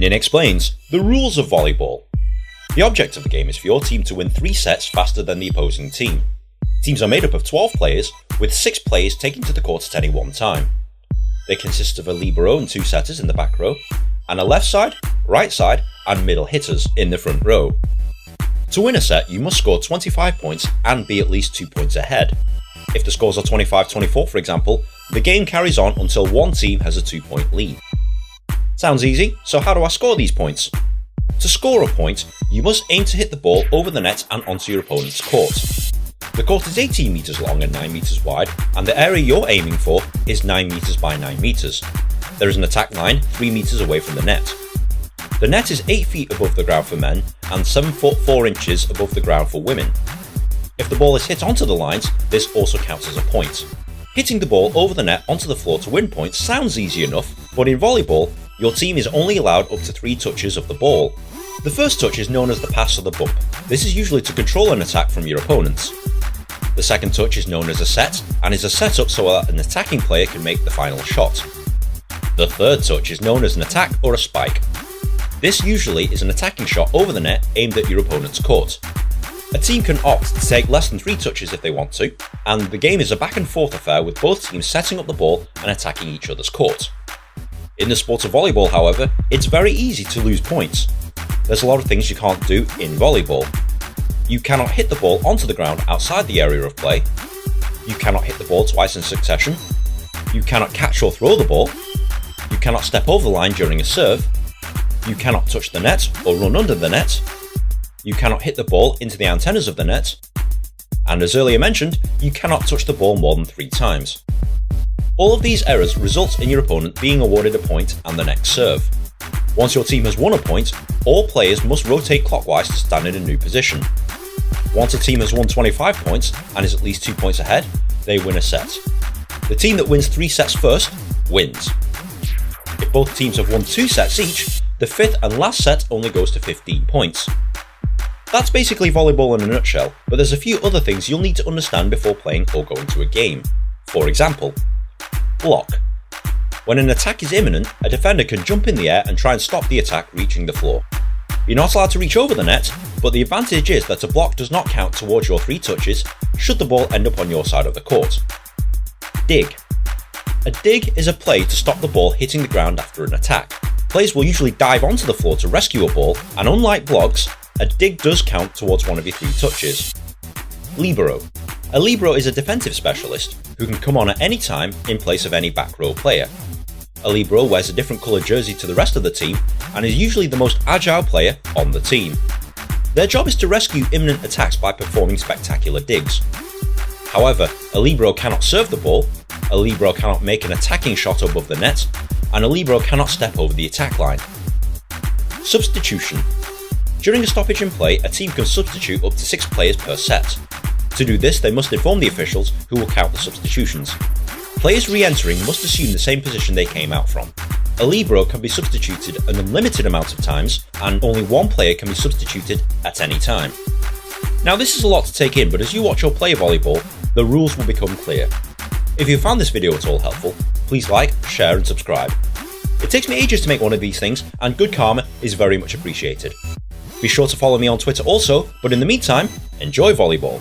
Nin explains the rules of volleyball. The object of the game is for your team to win 3 sets faster than the opposing team. Teams are made up of 12 players, with 6 players taking to the court at any one time. They consist of a libero and 2 setters in the back row, and a left side, right side, and middle hitters in the front row. To win a set, you must score 25 points and be at least 2 points ahead. If the scores are 25-24 for example, the game carries on until one team has a 2-point lead. Sounds easy, so how do I score these points? To score a point, you must aim to hit the ball over the net and onto your opponent's court. The court is 18 metres long and 9 metres wide, and the area you're aiming for is 9 metres by 9 metres. There is an attack line 3 metres away from the net. The net is 8 feet above the ground for men and 7 foot 4 inches above the ground for women. If the ball is hit onto the lines, this also counts as a point. Hitting the ball over the net onto the floor to win points sounds easy enough, but in volleyball, your team is only allowed up to 3 touches of the ball. The first touch is known as the pass or the bump. This is usually to control an attack from your opponents. The second touch is known as a set, and is a setup so that an attacking player can make the final shot. The third touch is known as an attack or a spike. This usually is an attacking shot over the net aimed at your opponent's court. A team can opt to take less than 3 touches if they want to, and the game is a back and forth affair with both teams setting up the ball and attacking each other's court. In the sport of volleyball, however, it's very easy to lose points. There's a lot of things you can't do in volleyball. You cannot hit the ball onto the ground outside the area of play. You cannot hit the ball twice in succession. You cannot catch or throw the ball. You cannot step over the line during a serve. You cannot touch the net or run under the net. You cannot hit the ball into the antennas of the net. And as earlier mentioned, you cannot touch the ball more than 3 times. All of these errors result in your opponent being awarded a point and the next serve. Once your team has won a point, all players must rotate clockwise to stand in a new position. Once a team has won 25 points and is at least 2 points ahead, they win a set. The team that wins 3 sets first wins. If both teams have won 2 sets each, the 5th and last set only goes to 15 points. That's basically volleyball in a nutshell, but there's a few other things you'll need to understand before playing or going to a game. For example, block. When an attack is imminent, a defender can jump in the air and try and stop the attack reaching the floor. You're not allowed to reach over the net, but the advantage is that a block does not count towards your 3 touches should the ball end up on your side of the court. Dig. A dig is a play to stop the ball hitting the ground after an attack. Players will usually dive onto the floor to rescue a ball, and unlike blocks, a dig does count towards one of your 3 touches. Libero. A libero is a defensive specialist who can come on at any time in place of any back row player. A libero wears a different coloured jersey to the rest of the team and is usually the most agile player on the team. Their job is to rescue imminent attacks by performing spectacular digs. However, a libero cannot serve the ball, a libero cannot make an attacking shot above the net, and a libero cannot step over the attack line. Substitution. During a stoppage in play, a team can substitute up to 6 players per set. To do this, they must inform the officials who will count the substitutions. Players re-entering must assume the same position they came out from. A libero can be substituted an unlimited amount of times, and only 1 player can be substituted at any time. Now this is a lot to take in, but as you watch or play volleyball, the rules will become clear. If you found this video at all helpful, please like, share and subscribe. It takes me ages to make one of these things, and good karma is very much appreciated. Be sure to follow me on Twitter also, but in the meantime, enjoy volleyball.